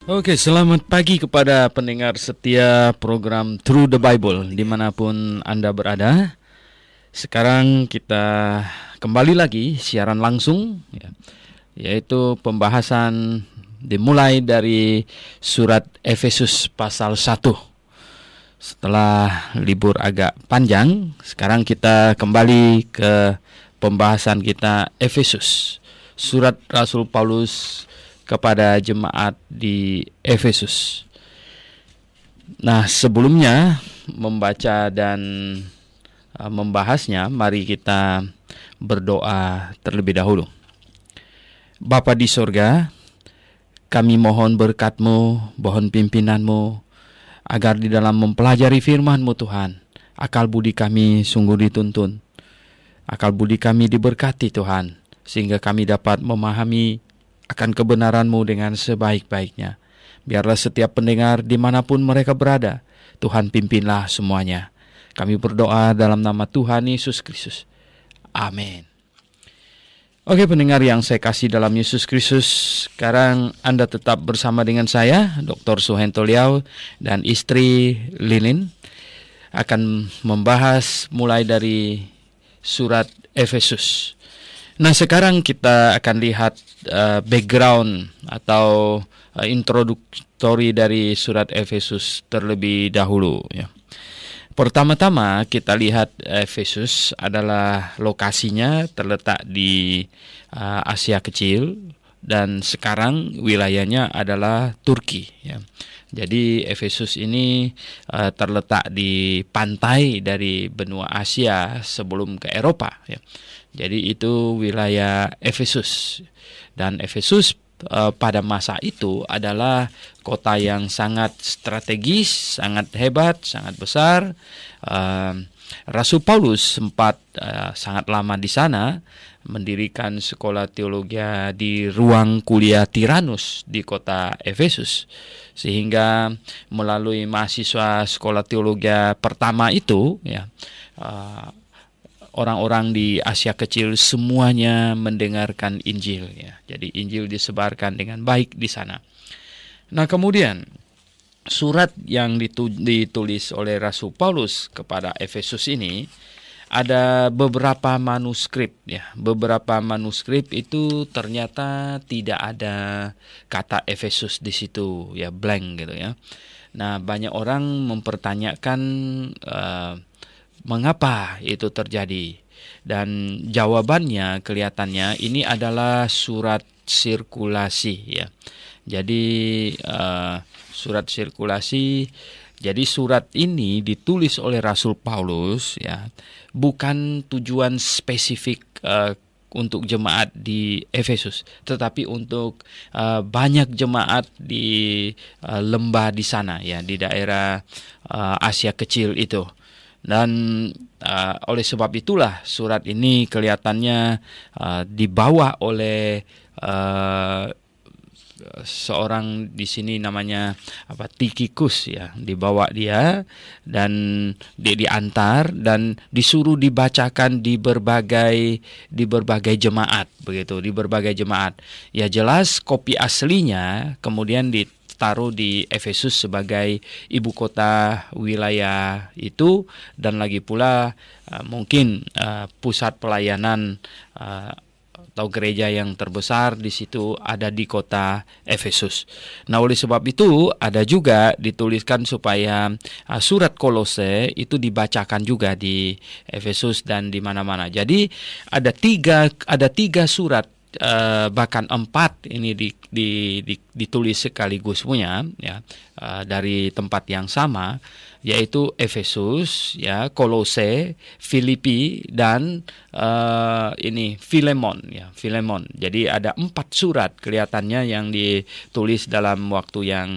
Oke, selamat pagi kepada pendengar setia program Through the Bible dimanapun Anda berada. Sekarang kita kembali lagi siaran langsung, yaitu pembahasan dimulai dari surat Efesus pasal 1. Setelah libur agak panjang, sekarang kita kembali ke pembahasan kita Efesus, surat Rasul Paulus kepada jemaat di Efesus. Nah, sebelumnya membaca dan membahasnya, mari kita berdoa terlebih dahulu. Bapa di sorga, kami mohon berkat-Mu, mohon pimpinanmu, agar di dalam mempelajari firman-Mu Tuhan, akal budi kami sungguh dituntun. Akal budi kami diberkati Tuhan, sehingga kami dapat memahami akan kebenaran-Mu dengan sebaik-baiknya. Biarlah setiap pendengar dimanapun mereka berada, Tuhan pimpinlah semuanya. Kami berdoa dalam nama Tuhan Yesus Kristus. Amin. Oke, pendengar yang saya kasih dalam Yesus Kristus, sekarang Anda tetap bersama dengan saya, Dr. Suhento Liao, dan istri Lilin, akan membahas mulai dari surat Efesus. Nah, sekarang kita akan lihat background atau introduktori dari surat Efesus terlebih dahulu. Ya. Pertama-tama kita lihat Efesus adalah lokasinya terletak di Asia Kecil dan sekarang wilayahnya adalah Turki. Ya. Jadi Efesus ini terletak di pantai dari benua Asia sebelum ke Eropa. Ya. Jadi itu wilayah Efesus. Dan Efesus pada masa itu adalah kota yang sangat strategis, sangat hebat, sangat besar. Rasul Paulus sempat sangat lama di sana, mendirikan sekolah teologi di ruang kuliah Tiranus di kota Efesus. Sehingga melalui mahasiswa sekolah teologi pertama itu, orang-orang di Asia Kecil semuanya mendengarkan Injil. Ya. Jadi Injil disebarkan dengan baik di sana. Nah, kemudian surat yang ditulis oleh Rasul Paulus kepada Efesus ini ada beberapa manuskrip. Ya. Beberapa manuskrip itu ternyata tidak ada kata Efesus di situ, ya, blank gitu ya. Nah, banyak orang mempertanyakan mengapa itu terjadi? Dan jawabannya kelihatannya ini adalah surat sirkulasi, ya. Jadi surat sirkulasi. Jadi surat ini ditulis oleh Rasul Paulus, ya, bukan tujuan spesifik untuk jemaat di Efesus, tetapi untuk banyak jemaat di lembah di sana, ya, di daerah Asia Kecil itu. Dan oleh sebab itulah surat ini kelihatannya dibawa oleh seorang di sini namanya Tikhikus, ya, dibawa dia dan dia diantar dan disuruh dibacakan di berbagai jemaat, begitu, di berbagai jemaat. Ya, jelas kopi aslinya kemudian ditaruh di Efesus sebagai ibu kota wilayah itu, dan lagi pula mungkin pusat pelayanan atau gereja yang terbesar di situ ada di kota Efesus. Nah, oleh sebab itu ada juga dituliskan supaya surat Kolose itu dibacakan juga di Efesus dan di mana-mana. Jadi ada tiga surat, bahkan 4 ini ditulis sekaligus punya, ya, dari tempat yang sama, yaitu Efesus, ya, Kolose, Filipi, dan Filemon, ya, Filemon. Jadi ada 4 surat kelihatannya yang ditulis dalam waktu yang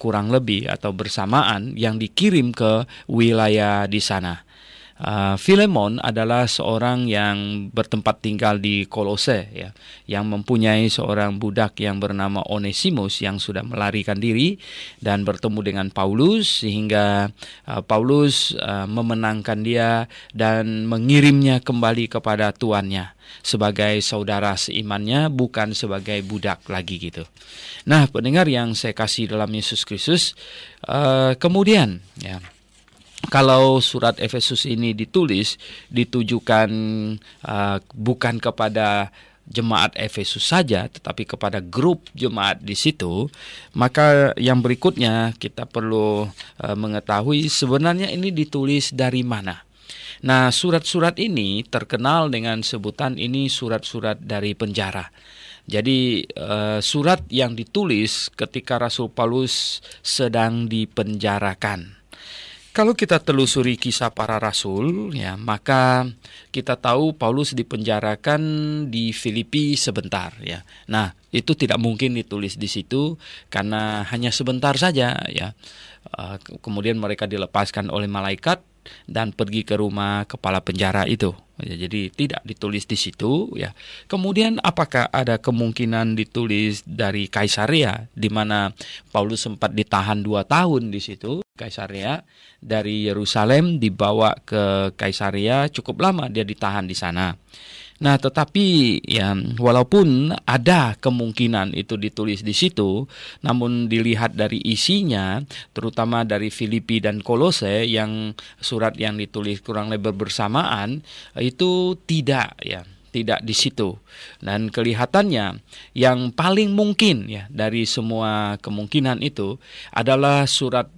kurang lebih atau bersamaan yang dikirim ke wilayah di sana. Filemon adalah seorang yang bertempat tinggal di Kolose, ya, yang mempunyai seorang budak yang bernama Onesimus yang sudah melarikan diri dan bertemu dengan Paulus, sehingga Paulus memenangkan dia dan mengirimnya kembali kepada tuannya sebagai saudara seimannya, bukan sebagai budak lagi gitu. Nah, pendengar yang saya kasih dalam Yesus Kristus, kemudian ya, kalau surat Efesus ini ditujukan bukan kepada jemaat Efesus saja, tetapi kepada grup jemaat di situ, maka yang berikutnya kita perlu mengetahui sebenarnya ini ditulis dari mana. Nah, surat-surat ini terkenal dengan sebutan ini surat-surat dari penjara. Jadi surat yang ditulis ketika Rasul Paulus sedang dipenjarakan. Kalau kita telusuri kisah para rasul, ya, maka kita tahu Paulus dipenjarakan di Filipi sebentar, ya. Nah, itu tidak mungkin ditulis di situ karena hanya sebentar saja, ya. Kemudian mereka dilepaskan oleh malaikat dan pergi ke rumah kepala penjara itu. Ya, jadi tidak ditulis di situ, ya. Kemudian apakah ada kemungkinan ditulis dari Kaisarea, di mana Paulus sempat ditahan 2 tahun di situ, Kaisarea, dari Yerusalem dibawa ke Kaisarea, cukup lama dia ditahan di sana. Nah, tetapi ya, walaupun ada kemungkinan itu ditulis di situ, namun dilihat dari isinya, terutama dari Filipi dan Kolose yang surat yang ditulis kurang lebih bersamaan, itu tidak di situ. Dan kelihatannya yang paling mungkin ya dari semua kemungkinan itu adalah surat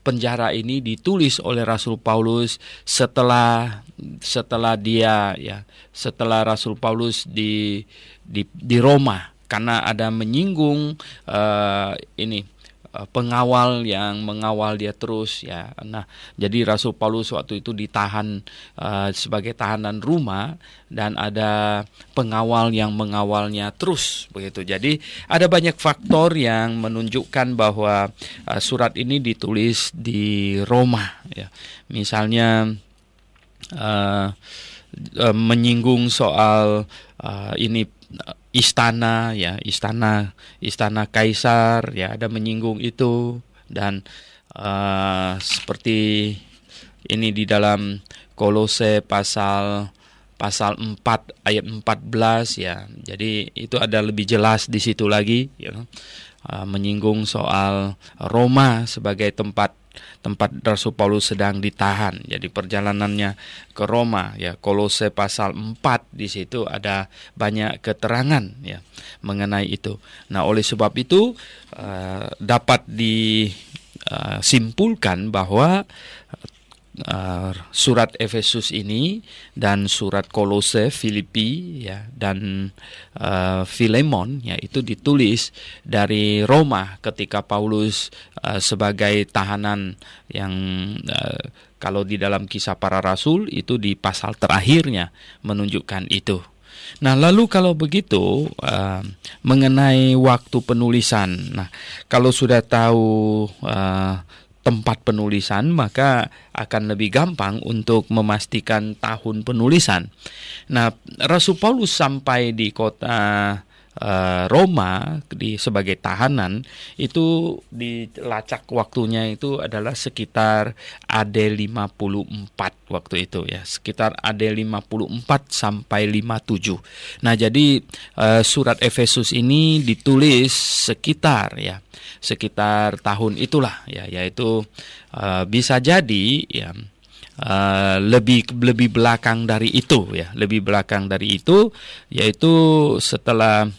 penjara ini ditulis oleh Rasul Paulus setelah Rasul Paulus di Roma, karena ada menyinggung pengawal yang mengawal dia terus, ya. Nah, jadi Rasul Paulus waktu itu ditahan sebagai tahanan rumah dan ada pengawal yang mengawalnya terus begitu. Jadi ada banyak faktor yang menunjukkan bahwa surat ini ditulis di Roma, ya. Misalnya menyinggung soal istana, ya, istana kaisar, ya, ada menyinggung itu. Dan seperti ini di dalam Kolose pasal 4 ayat 14, ya. Jadi itu ada lebih jelas di situ lagi, ya. Menyinggung soal Roma sebagai tempat Rasul Paulus sedang ditahan. Jadi perjalanannya ke Roma, ya, Kolose pasal 4 di situ ada banyak keterangan, ya, mengenai itu. Nah, oleh sebab itu dapat disimpulkan bahwa surat Efesus ini dan surat Kolose, Filipi, ya, dan Filemon, ya, itu ditulis dari Roma ketika Paulus sebagai tahanan yang kalau di dalam kisah para rasul itu di pasal terakhirnya menunjukkan itu. Nah, lalu kalau begitu mengenai waktu penulisan. Nah, kalau sudah tahu tempat penulisan, maka akan lebih gampang untuk memastikan tahun penulisan. Nah, Rasul Paulus sampai di kota Roma sebagai tahanan itu dilacak waktunya itu adalah sekitar AD 54 waktu itu, ya, sekitar AD 54 sampai 57. Nah, jadi surat Efesus ini ditulis sekitar tahun itulah, ya, yaitu bisa jadi, ya, lebih belakang dari itu, ya, lebih belakang dari itu, yaitu setelah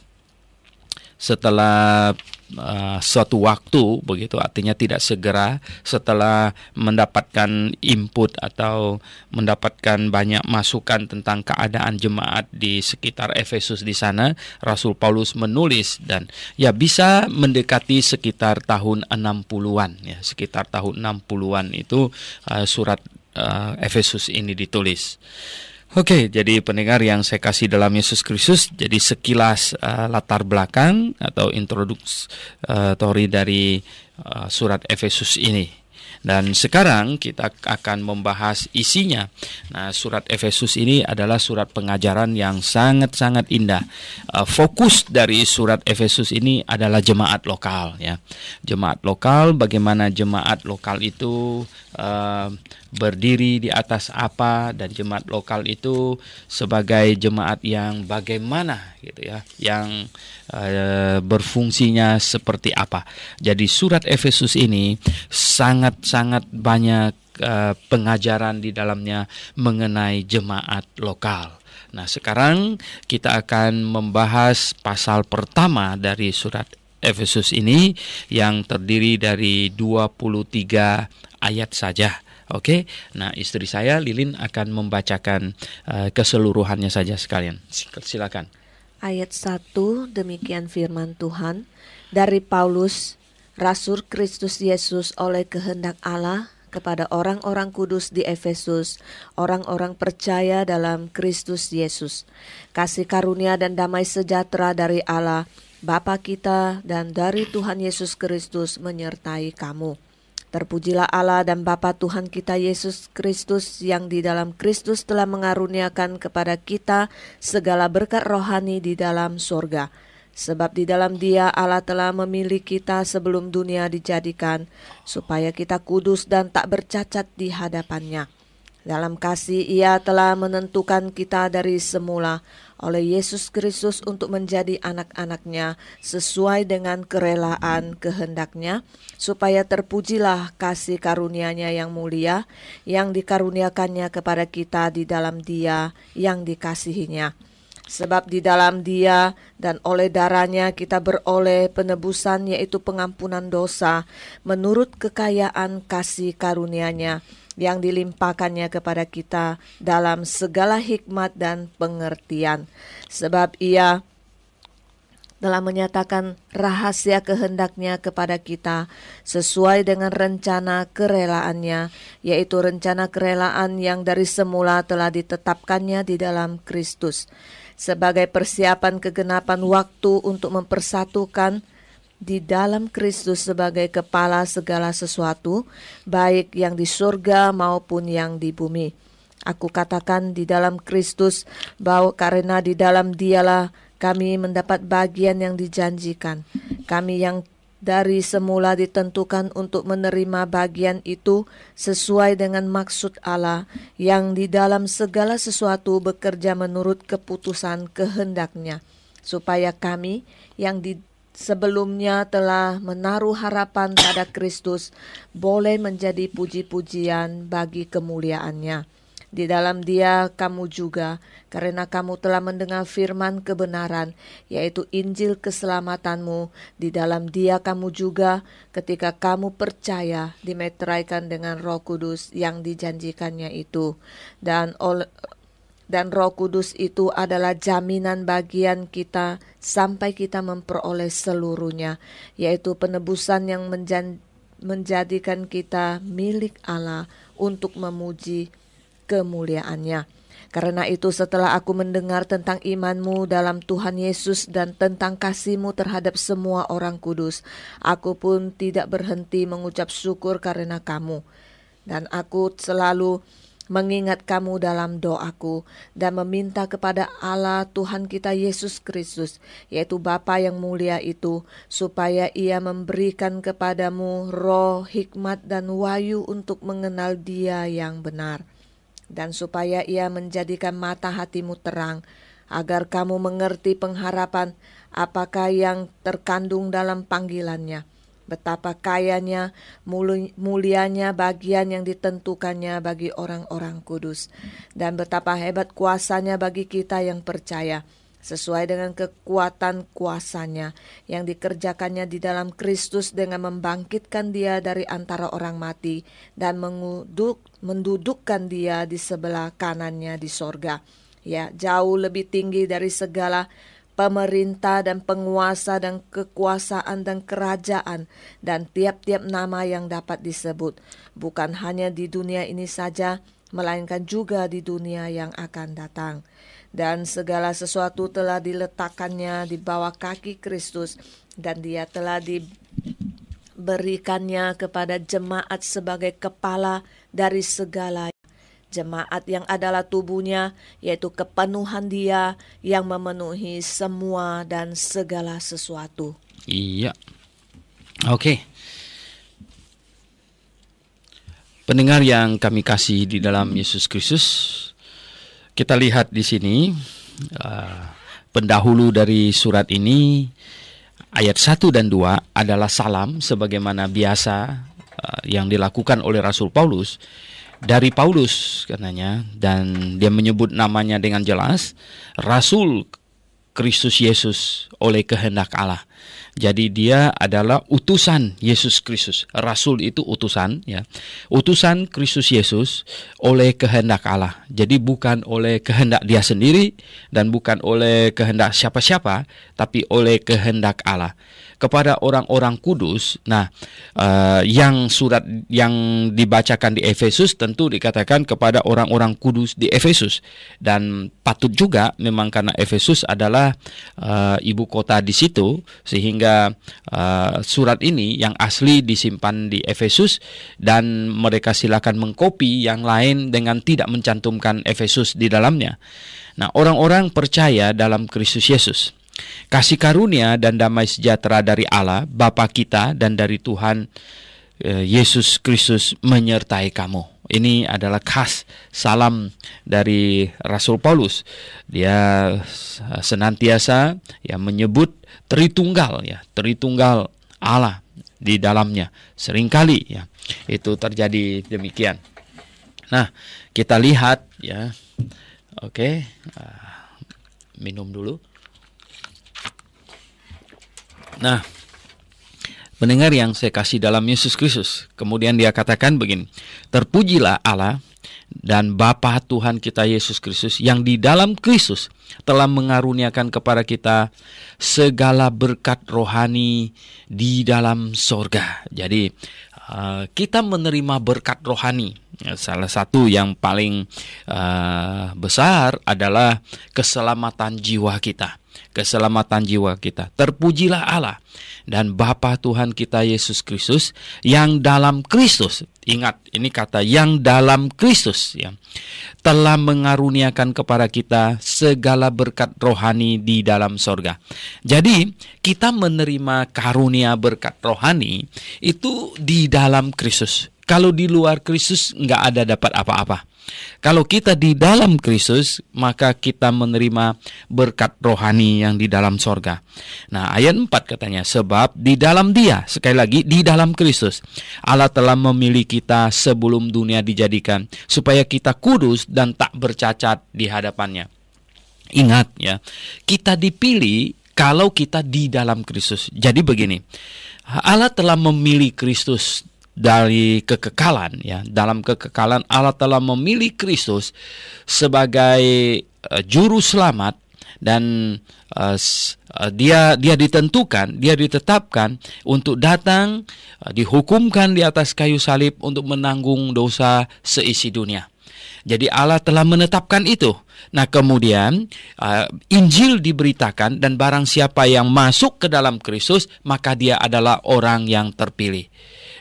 suatu waktu begitu, artinya tidak segera setelah mendapatkan input atau mendapatkan banyak masukan tentang keadaan jemaat di sekitar Efesus di sana, Rasul Paulus menulis, dan ya bisa mendekati sekitar tahun 60-an, ya, sekitar tahun 60-an itu surat Efesus ini ditulis. Oke, jadi pendengar yang saya kasih dalam Yesus Kristus, jadi sekilas latar belakang atau introduksi dari surat Efesus ini. Dan sekarang kita akan membahas isinya. Nah, surat Efesus ini adalah surat pengajaran yang sangat-sangat indah. Fokus dari surat Efesus ini adalah jemaat lokal, ya. Jemaat lokal, bagaimana jemaat lokal itu berdiri di atas apa, dan jemaat lokal itu sebagai jemaat yang bagaimana, gitu ya, yang berfungsinya seperti apa. Jadi surat Efesus ini sangat-sangat banyak pengajaran di dalamnya mengenai jemaat lokal. Nah, sekarang kita akan membahas pasal pertama dari surat Efesus ini yang terdiri dari 23 ayat saja. Oke, nah istri saya Lilin akan membacakan keseluruhannya saja sekalian. Silakan. Ayat 1, demikian firman Tuhan, dari Paulus, Rasul Kristus Yesus oleh kehendak Allah, kepada orang-orang kudus di Efesus, orang-orang percaya dalam Kristus Yesus. Kasih karunia dan damai sejahtera dari Allah, Bapa kita, dan dari Tuhan Yesus Kristus menyertai kamu. Terpujilah Allah dan Bapa Tuhan kita Yesus Kristus, yang di dalam Kristus telah mengaruniakan kepada kita segala berkat rohani di dalam sorga. Sebab di dalam Dia Allah telah memilih kita sebelum dunia dijadikan, supaya kita kudus dan tak bercacat di hadapan-Nya. Dalam kasih Ia telah menentukan kita dari semula oleh Yesus Kristus untuk menjadi anak-anak-Nya sesuai dengan kerelaan kehendak-Nya, supaya terpujilah kasih karunia-Nya yang mulia, yang dikaruniakannya kepada kita di dalam Dia yang dikasihi-Nya. Sebab di dalam Dia dan oleh darah-Nya kita beroleh penebusan, yaitu pengampunan dosa, menurut kekayaan kasih karunia-Nya yang dilimpahkannya kepada kita dalam segala hikmat dan pengertian. Sebab Ia telah menyatakan rahasia kehendak-Nya kepada kita sesuai dengan rencana kerelaan-Nya, yaitu rencana kerelaan yang dari semula telah ditetapkannya di dalam Kristus, sebagai persiapan kegenapan waktu untuk mempersatukan di dalam Kristus sebagai kepala segala sesuatu, baik yang di surga maupun yang di bumi. Aku katakan di dalam Kristus, bahwa karena di dalam Dialah kami mendapat bagian yang dijanjikan. Kami yang dari semula ditentukan untuk menerima bagian itu sesuai dengan maksud Allah, yang di dalam segala sesuatu bekerja menurut keputusan kehendak-Nya, supaya kami yang sebelumnya telah menaruh harapan pada Kristus boleh menjadi puji-pujian bagi kemuliaan-Nya. Di dalam Dia kamu juga, karena kamu telah mendengar firman kebenaran, yaitu Injil keselamatanmu, di dalam Dia kamu juga, ketika kamu percaya, dimeteraikan dengan Roh Kudus yang dijanjikannya itu. Dan Roh Kudus itu adalah jaminan bagian kita sampai kita memperoleh seluruhnya, yaitu penebusan yang menjadikan kita milik Allah untuk memuji kemuliaan-Nya. Karena itu setelah aku mendengar tentang imanmu dalam Tuhan Yesus dan tentang kasih-Mu terhadap semua orang kudus, aku pun tidak berhenti mengucap syukur karena kamu. Dan aku selalu mengingat kamu dalam doaku dan meminta kepada Allah Tuhan kita Yesus Kristus, yaitu Bapa yang mulia itu, supaya Ia memberikan kepadamu roh, hikmat dan wahyu untuk mengenal Dia yang benar, dan supaya Ia menjadikan mata hatimu terang, agar kamu mengerti pengharapan apakah yang terkandung dalam panggilan-Nya, betapa kayanya, mulianya bagian yang ditentukannya bagi orang-orang kudus, dan betapa hebat kuasanya bagi kita yang percaya, sesuai dengan kekuatan kuasanya yang dikerjakannya di dalam Kristus dengan membangkitkan Dia dari antara orang mati dan mendudukkan Dia di sebelah kanannya di sorga, ya, jauh lebih tinggi dari segala pemerintah dan penguasa dan kekuasaan dan kerajaan dan tiap-tiap nama yang dapat disebut, bukan hanya di dunia ini saja, melainkan juga di dunia yang akan datang. Dan segala sesuatu telah diletakkannya di bawah kaki Kristus, dan Dia telah berikannya kepada jemaat sebagai kepala dari segala jemaat yang adalah tubuhnya, yaitu kepenuhan Dia yang memenuhi semua dan segala sesuatu. Iya. Oke. Pendengar yang kami kasih di dalam Yesus Kristus, kita lihat di sini pendahulu dari surat ini, ayat 1 dan 2 adalah salam sebagaimana biasa yang dilakukan oleh Rasul Paulus. Dari Paulus katanya, dan dia menyebut namanya dengan jelas, Rasul Kristus Yesus oleh kehendak Allah. Jadi dia adalah utusan Yesus Kristus. Rasul itu utusan, ya. Utusan Kristus Yesus oleh kehendak Allah. Jadi bukan oleh kehendak dia sendiri dan bukan oleh kehendak siapa-siapa, tapi oleh kehendak Allah. Kepada orang-orang kudus. Nah, yang surat yang dibacakan di Efesus tentu dikatakan kepada orang-orang kudus di Efesus, dan patut juga memang karena Efesus adalah ibu kota di situ, sehingga surat ini yang asli disimpan di Efesus, dan mereka silakan mengkopi yang lain dengan tidak mencantumkan Efesus di dalamnya. Nah, orang-orang percaya dalam Kristus Yesus. Kasih karunia dan damai sejahtera dari Allah Bapa kita dan dari Tuhan Yesus Kristus menyertai kamu. Ini adalah khas salam dari Rasul Paulus. Dia senantiasa menyebut Tritunggal, Tritunggal Allah di dalamnya. Seringkali itu terjadi demikian. Nah, kita lihat Oke. Minum dulu. Nah, pendengar yang saya kasih dalam Yesus Kristus, kemudian dia katakan begini, terpujilah Allah dan Bapa Tuhan kita Yesus Kristus yang di dalam Kristus telah mengaruniakan kepada kita segala berkat rohani di dalam sorga. Jadi kita menerima berkat rohani. Salah satu yang paling besar adalah keselamatan jiwa kita. Keselamatan jiwa kita. Terpujilah Allah dan Bapa Tuhan kita Yesus Kristus yang dalam Kristus. Ingat, ini kata yang dalam Kristus telah mengaruniakan kepada kita segala berkat rohani di dalam sorga. Jadi kita menerima karunia berkat rohani itu di dalam Kristus. Kalau di luar Kristus nggak ada dapat apa-apa. Kalau kita di dalam Kristus, maka kita menerima berkat rohani yang di dalam sorga. Nah, ayat 4 katanya, sebab di dalam Dia, sekali lagi, di dalam Kristus, Allah telah memilih kita sebelum dunia dijadikan, supaya kita kudus dan tak bercacat di hadapannya. Ingat kita dipilih kalau kita di dalam Kristus. Jadi begini, Allah telah memilih Kristus dari kekekalan, dalam kekekalan Allah telah memilih Kristus sebagai juru selamat, dan dia ditentukan, dia ditetapkan untuk datang, dihukumkan di atas kayu salib untuk menanggung dosa seisi dunia. Jadi Allah telah menetapkan itu. Nah, kemudian Injil diberitakan, dan barang siapa yang masuk ke dalam Kristus, maka dia adalah orang yang terpilih.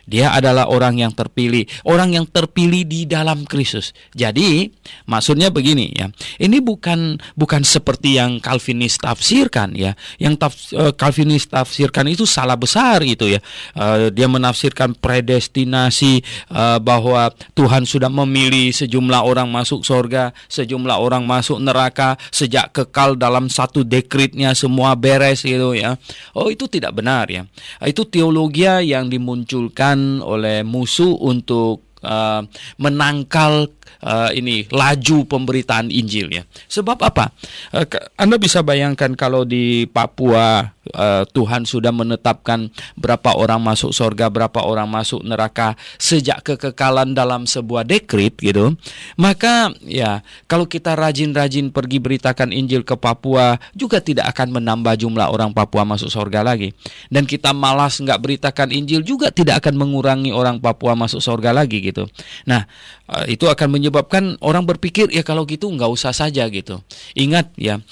Dia adalah orang yang terpilih di dalam Kristus. Jadi maksudnya begini ini bukan seperti yang Calvinis tafsirkan Yang Calvinis tafsirkan itu salah besar itu dia menafsirkan predestinasi, bahwa Tuhan sudah memilih sejumlah orang masuk surga, sejumlah orang masuk neraka, sejak kekal dalam satu dekretnya semua beres gitu Oh, itu tidak benar Itu teologi yang dimunculkan oleh musuh untuk menangkal laju pemberitaan Injil Sebab apa? Anda bisa bayangkan kalau di Papua Tuhan sudah menetapkan berapa orang masuk surga, berapa orang masuk neraka sejak kekekalan dalam sebuah dekret gitu. Maka kalau kita rajin-rajin pergi beritakan Injil ke Papua juga tidak akan menambah jumlah orang Papua masuk surga lagi. Dan kita malas nggak beritakan Injil juga tidak akan mengurangi orang Papua masuk surga lagi gitu. Nah, itu akan menyebabkan orang berpikir ya kalau gitu nggak usah saja gitu. Ingat ya,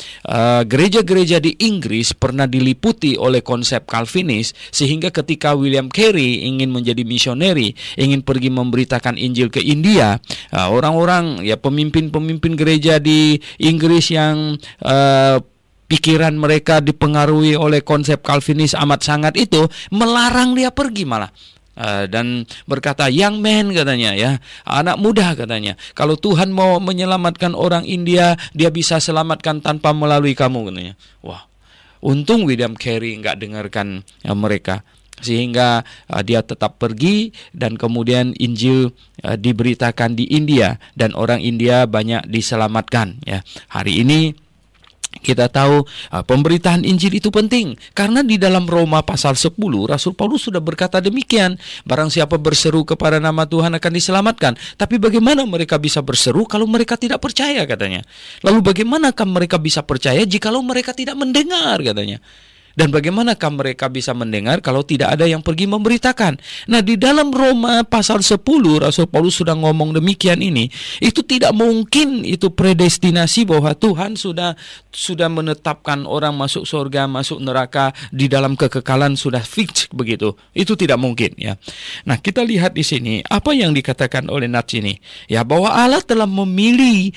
gereja-gereja di Inggris pernah diliputi oleh konsep Calvinis, sehingga ketika William Carey ingin menjadi misioneri, ingin pergi memberitakan Injil ke India, orang-orang ya pemimpin-pemimpin gereja di Inggris yang pikiran mereka dipengaruhi oleh konsep Calvinis amat sangat itu melarang dia pergi malah. Dan berkata, young man katanya ya, anak muda katanya, kalau Tuhan mau menyelamatkan orang India, dia bisa selamatkan tanpa melalui kamu katanya. Wah, untung William Carey nggak dengarkan mereka, sehingga dia tetap pergi dan kemudian Injil diberitakan di India dan orang India banyak diselamatkan ya. Hari ini kita tahu pemberitaan Injil itu penting, karena di dalam Roma pasal 10 Rasul Paulus sudah berkata demikian, barang siapa berseru kepada nama Tuhan akan diselamatkan. Tapi bagaimana mereka bisa berseru kalau mereka tidak percaya katanya? Lalu bagaimanakah mereka bisa percaya jikalau mereka tidak mendengar katanya? Dan bagaimanakah mereka bisa mendengar kalau tidak ada yang pergi memberitakan? Nah, di dalam Roma pasal 10 Rasul Paulus sudah ngomong demikian ini. Itu tidak mungkin itu predestinasi bahwa Tuhan sudah menetapkan orang masuk surga, masuk neraka, di dalam kekekalan sudah fix begitu. Itu tidak mungkin ya. Nah, kita lihat di sini apa yang dikatakan oleh Nats ini. Ya, bahwa Allah telah memilih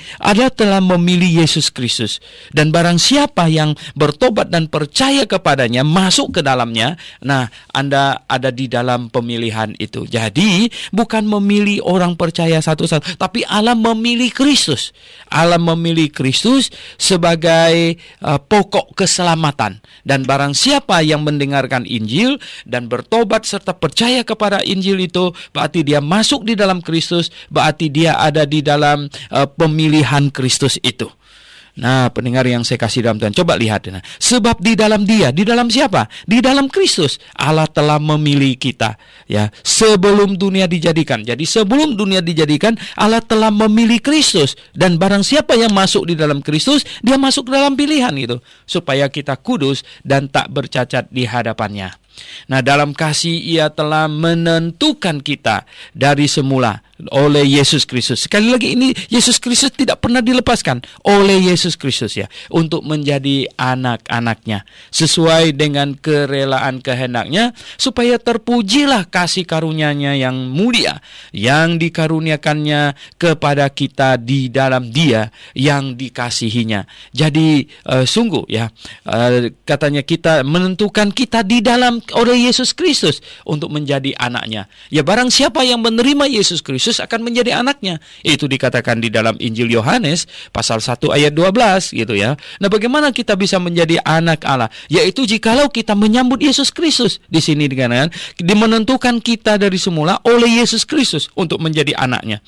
Yesus Kristus, dan barang siapa yang bertobat dan percaya kepadanya, masuk ke dalamnya, nah Anda ada di dalam pemilihan itu. Jadi bukan memilih orang percaya satu-satu, tapi Allah memilih Kristus. Allah memilih Kristus sebagai pokok keselamatan. Dan barang siapa yang mendengarkan Injil dan bertobat serta percaya kepada Injil itu, berarti dia masuk di dalam Kristus, berarti dia ada di dalam pemilihan Kristus itu. Nah, pendengar yang saya kasih dalam Tuhan, coba lihat. Nah, sebab di dalam Dia, di dalam siapa? Di dalam Kristus, Allah telah memilih kita. Ya, sebelum dunia dijadikan. Jadi sebelum dunia dijadikan, Allah telah memilih Kristus. Dan barang siapa yang masuk di dalam Kristus, dia masuk dalam pilihan gitu, supaya kita kudus dan tak bercacat di hadapannya. Nah, dalam kasih Ia telah menentukan kita dari semula oleh Yesus Kristus. Sekali lagi, ini Yesus Kristus tidak pernah dilepaskan oleh Yesus Kristus ya, untuk menjadi anak-anaknya sesuai dengan kerelaan kehendaknya, supaya terpujilah kasih karunia-Nya yang mulia yang dikaruniakannya kepada kita di dalam Dia yang dikasihinya. Jadi sungguh ya, katanya kita menentukan kita di dalam oleh Yesus Kristus untuk menjadi anaknya. Ya, barang siapa yang menerima Yesus Kristus akan menjadi anaknya. Itu dikatakan di dalam Injil Yohanes pasal 1 ayat 12 gitu ya. Nah, bagaimana kita bisa menjadi anak Allah? Yaitu jikalau kita menyambut Yesus Kristus. Di sini dikatakan dimenentukan kita dari semula oleh Yesus Kristus untuk menjadi anaknya.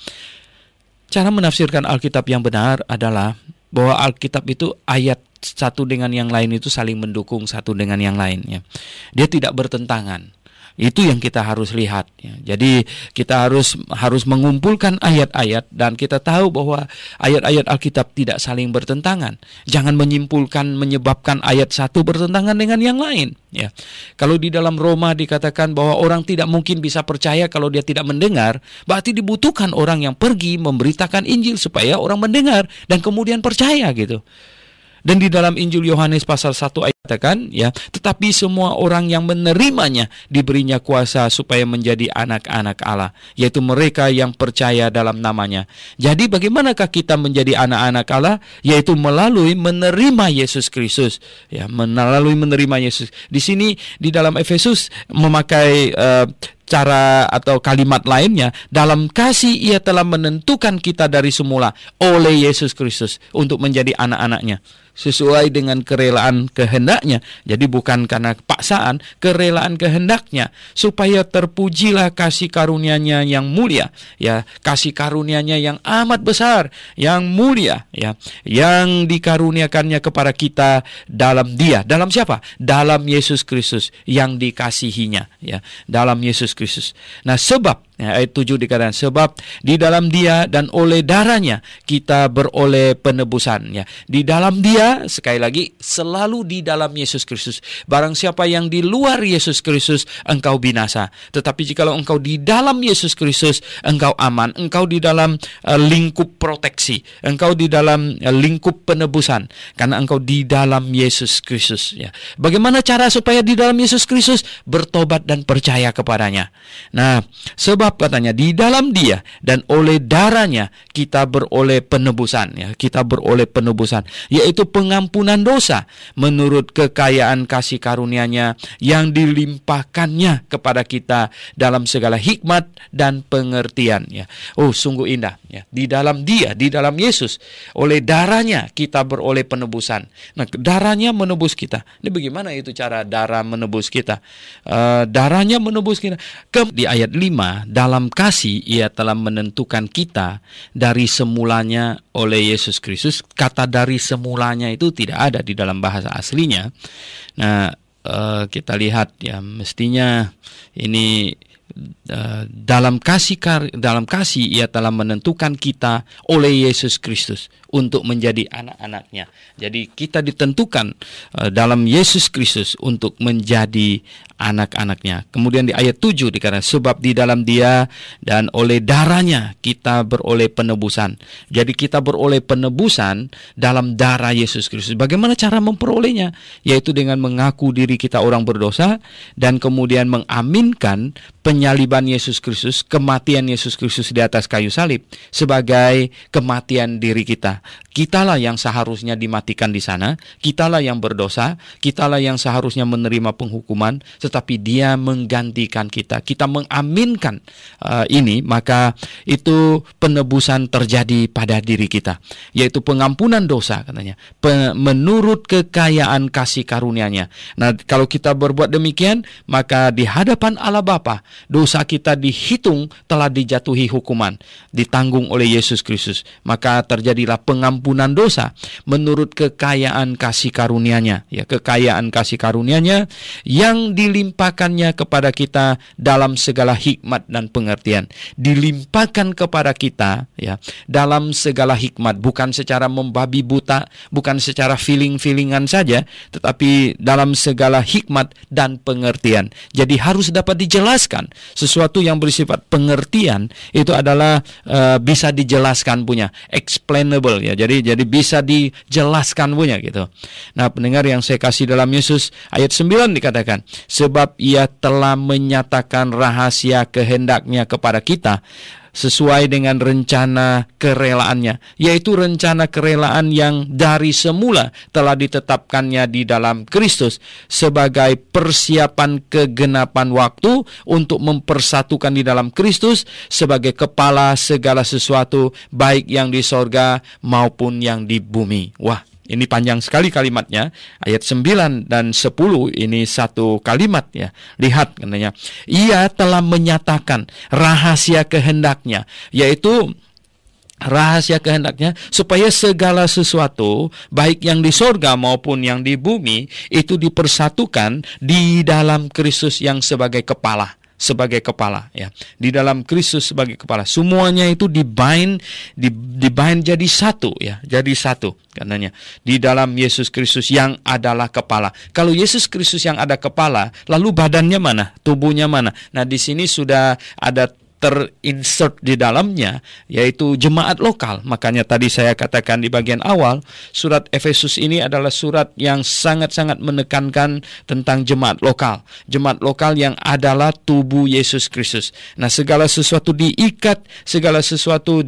Cara menafsirkan Alkitab yang benar adalah bahwa Alkitab itu ayat satu dengan yang lain itu saling mendukung satu dengan yang lain ya. Dia tidak bertentangan. Itu yang kita harus lihat ya. Jadi kita harus mengumpulkan ayat-ayat, dan kita tahu bahwa ayat-ayat Alkitab tidak saling bertentangan. Jangan menyebabkan ayat satu bertentangan dengan yang lain ya. Kalau di dalam Roma dikatakan bahwa orang tidak mungkin bisa percaya kalau dia tidak mendengar, berarti dibutuhkan orang yang pergi memberitakan Injil supaya orang mendengar dan kemudian percaya gitu. Dan di dalam Injil Yohanes pasal 1 ayat katakan ya, tetapi semua orang yang menerimanya diberinya kuasa supaya menjadi anak-anak Allah, yaitu mereka yang percaya dalam namanya. Jadi bagaimanakah kita menjadi anak-anak Allah? Yaitu melalui menerima Yesus Kristus ya, melalui menerima Yesus. Di sini di dalam Efesus memakai cara atau kalimat lainnya, dalam kasih Ia telah menentukan kita dari semula oleh Yesus Kristus untuk menjadi anak-anaknya sesuai dengan kerelaan kehendaknya. Jadi bukan karena paksaan, kerelaan kehendaknya, supaya terpujilah kasih karunia-Nya yang mulia ya, kasih karunia-Nya yang amat besar, yang mulia ya, yang dikaruniakannya kepada kita dalam Dia. Dalam siapa? Dalam Yesus Kristus yang dikasihinya ya, dalam Yesus Kristus. Nah, sebab ya, ayat 7 dikatakan, sebab di dalam Dia dan oleh darahnya kita beroleh penebusan ya. Di dalam Dia, sekali lagi, selalu di dalam dalam Yesus Kristus. Barang siapa yang di luar Yesus Kristus, engkau binasa. Tetapi jikalau engkau di dalam Yesus Kristus, engkau aman. Engkau di dalam lingkup proteksi. Engkau di dalam lingkup penebusan. Karena engkau di dalam Yesus Kristus. Ya. Bagaimana cara supaya di dalam Yesus Kristus? Bertobat dan percaya kepadanya. Nah, sebab katanya di dalam Dia dan oleh darahnya kita beroleh penebusan. Ya, kita beroleh penebusan, yaitu pengampunan dosa menurut kekayaan kasih karunia-Nya yang dilimpahkannya kepada kita dalam segala hikmat dan pengertian. Ya. Oh, sungguh indah. Ya. Di dalam Dia, di dalam Yesus, oleh darahnya kita beroleh penebusan. Nah, darahnya menebus kita. Ini bagaimana itu cara darah menebus kita? Darahnya menebus kita. Di ayat 5, dalam kasih Ia telah menentukan kita dari semulanya oleh Yesus Kristus. Kata dari semulanya itu tidak ada di dalam bahasa aslinya. Nah, kita lihat ya, mestinya ini dalam kasih Ia telah menentukan kita oleh Yesus Kristus untuk menjadi anak-anaknya. Jadi kita ditentukan dalam Yesus Kristus untuk menjadi anak-anaknya. Kemudian di ayat 7 dikatakan, sebab di dalam Dia dan oleh darahnya kita beroleh penebusan. Jadi kita beroleh penebusan dalam darah Yesus Kristus. Bagaimana cara memperolehnya? Yaitu dengan mengaku diri kita orang berdosa dan kemudian mengaminkan penyaliban Yesus Kristus, kematian Yesus Kristus di atas kayu salib sebagai kematian diri kita. Kitalah yang seharusnya dimatikan di sana, kitalah yang berdosa, kitalah yang seharusnya menerima penghukuman, tetapi Dia menggantikan kita. Kita mengaminkan ini, maka itu penebusan terjadi pada diri kita, yaitu pengampunan dosa katanya, menurut kekayaan kasih karunia-Nya. Nah, kalau kita berbuat demikian, maka di hadapan Allah Bapa, dosa kita dihitung telah dijatuhi hukuman, ditanggung oleh Yesus Kristus. Maka terjadilah pengampunan dosa menurut kekayaan kasih karunia-Nya, ya, kekayaan kasih karunia-Nya yang dilimpahkannya kepada kita dalam segala hikmat dan pengertian. Dilimpahkan kepada kita, ya, dalam segala hikmat, bukan secara membabi buta, bukan secara feeling-feelingan saja, tetapi dalam segala hikmat dan pengertian. Jadi harus dapat dijelaskan. Sesuatu yang bersifat pengertian itu adalah bisa dijelaskan punya, explainable, ya. Jadi bisa dijelaskan punya gitu. Nah, pendengar yang saya kasih dalam Yesus, ayat 9 dikatakan, sebab Ia telah menyatakan rahasia kehendak-Nya kepada kita sesuai dengan rencana kerelaannya, yaitu rencana kerelaan yang dari semula telah ditetapkannya di dalam Kristus sebagai persiapan kegenapan waktu untuk mempersatukan di dalam Kristus sebagai kepala segala sesuatu, baik yang di sorga maupun yang di bumi. Wah, ini panjang sekali kalimatnya. Ayat 9 dan 10 ini satu kalimat, ya. Lihat katanya, Ia telah menyatakan rahasia kehendak-Nya, yaitu rahasia kehendak-Nya supaya segala sesuatu, baik yang di sorga maupun yang di bumi, itu dipersatukan di dalam Kristus yang sebagai kepala. Sebagai kepala, ya, di dalam Kristus sebagai kepala, semuanya itu dibind jadi satu, ya, jadi satu katanya di dalam Yesus Kristus yang adalah kepala. Kalau Yesus Kristus yang ada kepala, lalu badannya mana? Tubuhnya mana? Nah, di sini sudah ada terinsert di dalamnya, yaitu jemaat lokal. Makanya tadi saya katakan di bagian awal, surat Efesus ini adalah surat yang sangat-sangat menekankan tentang jemaat lokal. Jemaat lokal yang adalah tubuh Yesus Kristus. Nah, segala sesuatu diikat, segala sesuatu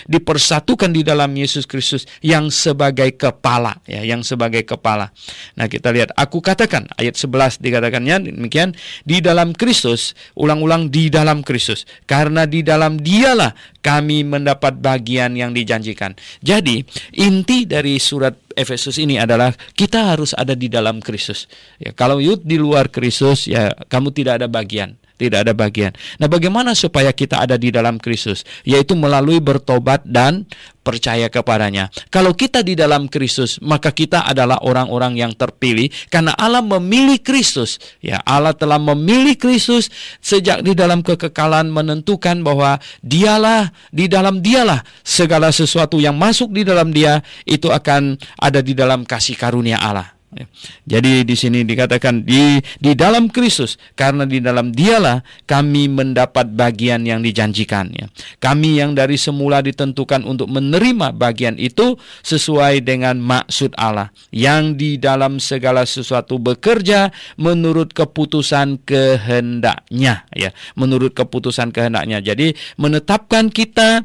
dipersatukan di dalam Yesus Kristus yang sebagai kepala, ya, yang sebagai kepala. Nah, kita lihat, aku katakan, ayat 11 dikatakannya demikian, di dalam Kristus, ulang-ulang, di dalam Kristus. Karena di dalam Dialah kami mendapat bagian yang dijanjikan. Jadi, inti dari surat Efesus ini adalah kita harus ada di dalam Kristus. Ya, kalau di luar Kristus, ya kamu tidak ada bagian. Tidak ada bagian. Nah, bagaimana supaya kita ada di dalam Kristus? Yaitu melalui bertobat dan percaya kepadanya. Kalau kita di dalam Kristus, maka kita adalah orang-orang yang terpilih karena Allah memilih Kristus. Ya, Allah telah memilih Kristus sejak di dalam kekekalan, menentukan bahwa Dialah, di dalam Dialah segala sesuatu yang masuk di dalam Dia itu akan ada di dalam kasih karunia Allah. Ya. Jadi di sini dikatakan di dalam Kristus, karena di dalam Dialah kami mendapat bagian yang dijanjikan. Ya. Kami yang dari semula ditentukan untuk menerima bagian itu sesuai dengan maksud Allah, yang di dalam segala sesuatu bekerja menurut keputusan kehendaknya. Ya, menurut keputusan kehendaknya. Jadi menetapkan kita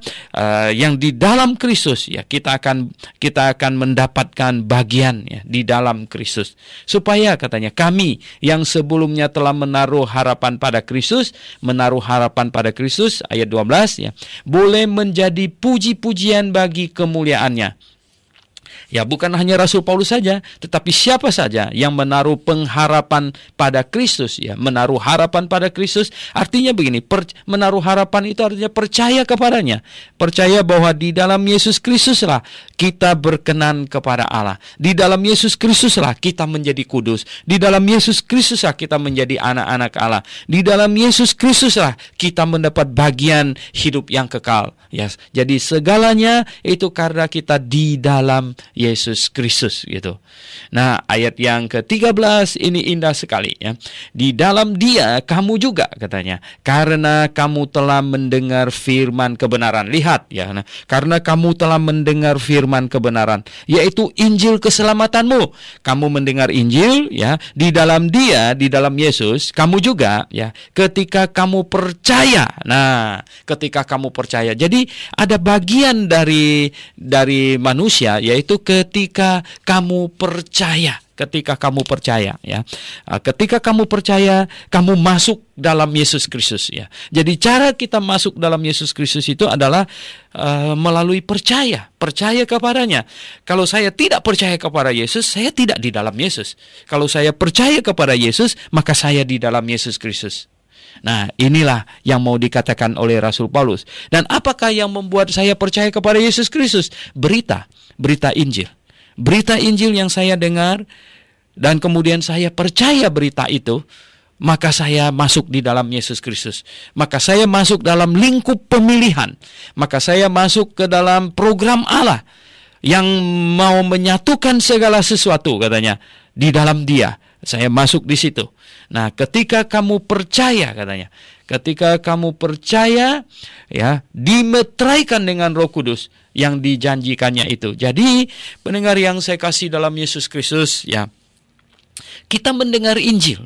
yang di dalam Kristus, ya, kita akan mendapatkan bagian, ya, di dalam Kristus. Supaya katanya kami yang sebelumnya telah menaruh harapan pada Kristus, ayat 12, ya, boleh menjadi puji-pujian bagi kemuliaannya. Ya, bukan hanya Rasul Paulus saja, tetapi siapa saja yang menaruh pengharapan pada Kristus, ya, menaruh harapan pada Kristus, artinya begini, menaruh harapan itu artinya percaya kepadanya, percaya bahwa di dalam Yesus Kristuslah kita berkenan kepada Allah, di dalam Yesus Kristuslah kita menjadi kudus, di dalam Yesus Kristuslah kita menjadi anak-anak Allah, di dalam Yesus Kristuslah kita mendapat bagian hidup yang kekal. Ya, jadi segalanya itu karena kita di dalam Yesus Kristus, gitu. Nah, ayat yang ke-13 ini indah sekali, ya. Di dalam Dia kamu juga, katanya, karena kamu telah mendengar firman kebenaran. Lihat, ya, nah, karena kamu telah mendengar firman kebenaran, yaitu Injil keselamatanmu. Kamu mendengar Injil, ya, di dalam Dia, di dalam Yesus, kamu juga, ya, ketika kamu percaya. Nah, ketika kamu percaya. Jadi ada bagian dari manusia, yaitu ketika kamu percaya. Ketika kamu percaya, ya. Ketika kamu percaya, kamu masuk dalam Yesus Kristus, ya. Jadi cara kita masuk dalam Yesus Kristus itu adalah melalui percaya kepadanya. Kalau saya tidak percaya kepada Yesus, saya tidak di dalam Yesus. Kalau saya percaya kepada Yesus, maka saya di dalam Yesus Kristus. Nah, inilah yang mau dikatakan oleh Rasul Paulus. Dan apakah yang membuat saya percaya kepada Yesus Kristus? Berita Injil. Berita Injil yang saya dengar, dan kemudian saya percaya berita itu, maka saya masuk di dalam Yesus Kristus. Maka saya masuk dalam lingkup pemilihan. Maka saya masuk ke dalam program Allah yang mau menyatukan segala sesuatu, katanya, di dalam Dia. Saya masuk di situ. Nah, ketika kamu percaya, katanya, ketika kamu percaya, ya, dimeteraikan dengan Roh Kudus yang dijanjikannya itu. Jadi, pendengar yang saya kasih dalam Yesus Kristus, ya, kita mendengar Injil,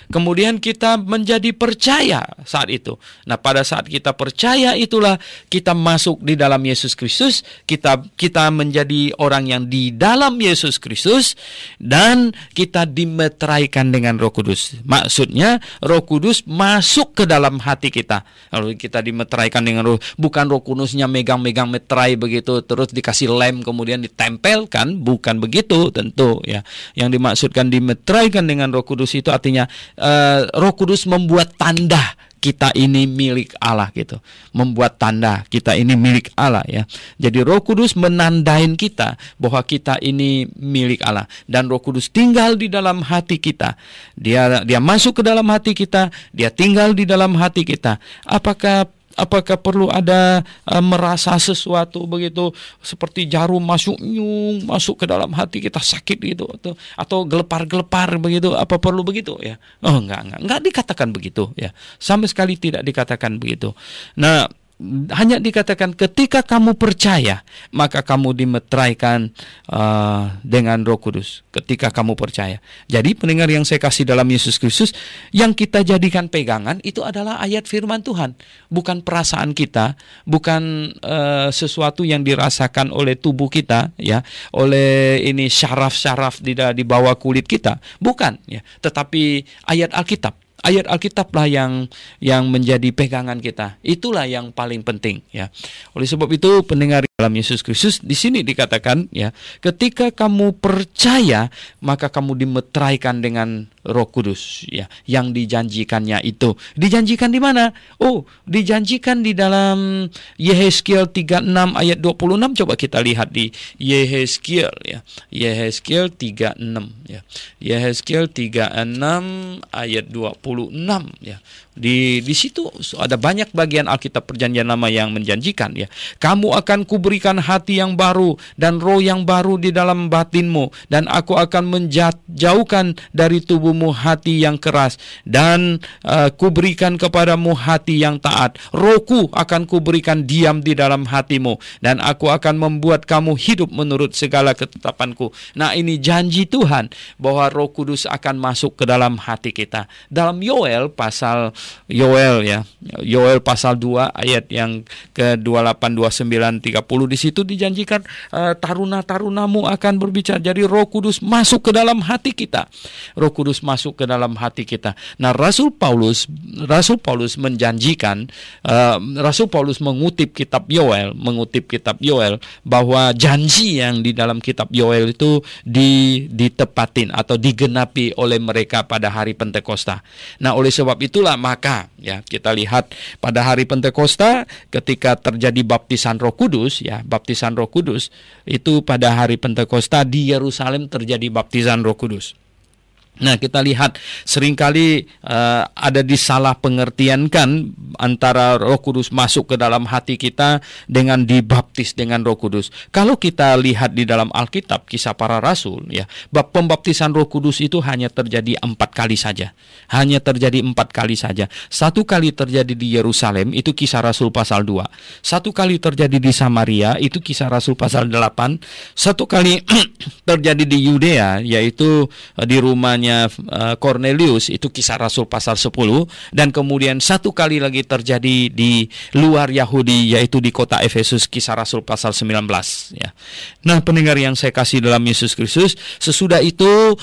kemudian kita menjadi percaya saat itu. Nah, pada saat kita percaya itulah kita masuk di dalam Yesus Kristus, kita menjadi orang yang di dalam Yesus Kristus, dan kita dimeteraikan dengan Roh Kudus. Maksudnya Roh Kudus masuk ke dalam hati kita. Lalu kita dimeteraikan dengan Roh, bukan Roh Kudusnya megang-megang meterai begitu terus dikasih lem kemudian ditempelkan, bukan begitu tentu, ya. Yang dimaksudkan dimeteraikan dengan Roh Kudus itu artinya Roh Kudus membuat tanda kita ini milik Allah, gitu. Membuat tanda kita ini milik Allah, ya. Jadi Roh Kudus menandain kita bahwa kita ini milik Allah, dan Roh Kudus tinggal di dalam hati kita. Dia masuk ke dalam hati kita, dia tinggal di dalam hati kita. Apakah perlu ada merasa sesuatu begitu seperti jarum masuk ke dalam hati kita, sakit gitu, atau gelepar-gelepar begitu? Apa perlu begitu, ya? Oh, enggak dikatakan begitu, ya. Sama sekali tidak dikatakan begitu. Nah, hanya dikatakan ketika kamu percaya, maka kamu dimeteraikan dengan Roh Kudus. Ketika kamu percaya. Jadi pendengar yang saya kasih dalam Yesus Kristus, yang kita jadikan pegangan itu adalah ayat firman Tuhan, bukan perasaan kita, bukan sesuatu yang dirasakan oleh tubuh kita, ya, oleh ini syaraf-syaraf di bawah kulit kita, bukan, ya, tetapi ayat Alkitab. Ayat Alkitablah yang menjadi pegangan kita. Itulah yang paling penting, ya. Oleh sebab itu, pendengar dalam Yesus Kristus, di sini dikatakan, ya, ketika kamu percaya, maka kamu dimeteraikan dengan Roh Kudus, ya, yang dijanjikannya itu. Dijanjikan di mana? Oh, dijanjikan di dalam Yehezkiel 36 ayat 26. Coba kita lihat di Yehezkiel, ya. Yehezkiel 36, ya. Yehezkiel 36 ayat 26, ya. Di situ ada banyak bagian Alkitab Perjanjian Lama yang menjanjikan, ya. Kamu akan kuberi berikan hati yang baru dan roh yang baru di dalam batinmu, dan aku akan menjauhkan dari tubuhmu hati yang keras, dan kuberikan kepadamu hati yang taat. Rohku akan kuberikan diam di dalam hatimu, dan aku akan membuat kamu hidup menurut segala ketetapanku. Nah, ini janji Tuhan bahwa Roh Kudus akan masuk ke dalam hati kita. Dalam Yoel pasal 2 ayat yang ke-28, 29, 30, di situ dijanjikan taruna-tarunamu akan berbicara. Jadi Roh Kudus masuk ke dalam hati kita. Roh Kudus masuk ke dalam hati kita. Nah, Rasul Paulus menjanjikan, Rasul Paulus mengutip kitab Yoel bahwa janji yang di dalam kitab Yoel itu ditepatin atau digenapi oleh mereka pada hari Pentakosta. Nah, oleh sebab itulah maka ya kita lihat pada hari Pentakosta ketika terjadi baptisan Roh Kudus, itu pada hari Pentakosta di Yerusalem terjadi baptisan Roh Kudus. Nah, kita lihat seringkali ada disalah pengertiankan antara Roh Kudus masuk ke dalam hati kita dengan dibaptis dengan Roh Kudus. Kalau kita lihat di dalam Alkitab Kisah Para Rasul, ya, pembaptisan Roh Kudus itu hanya terjadi 4 kali saja. Satu kali terjadi di Yerusalem, itu Kisah Rasul pasal 2. Satu kali terjadi di Samaria, itu Kisah Rasul pasal 8. Satu kali terjadi di Yudea, yaitu di rumahnya Cornelius, itu Kisah Rasul pasal 10, dan kemudian satu kali lagi terjadi di luar Yahudi, yaitu di kota Efesus, Kisah Rasul pasal 19 ya. Nah, pendengar yang saya kasih dalam Yesus Kristus, sesudah itu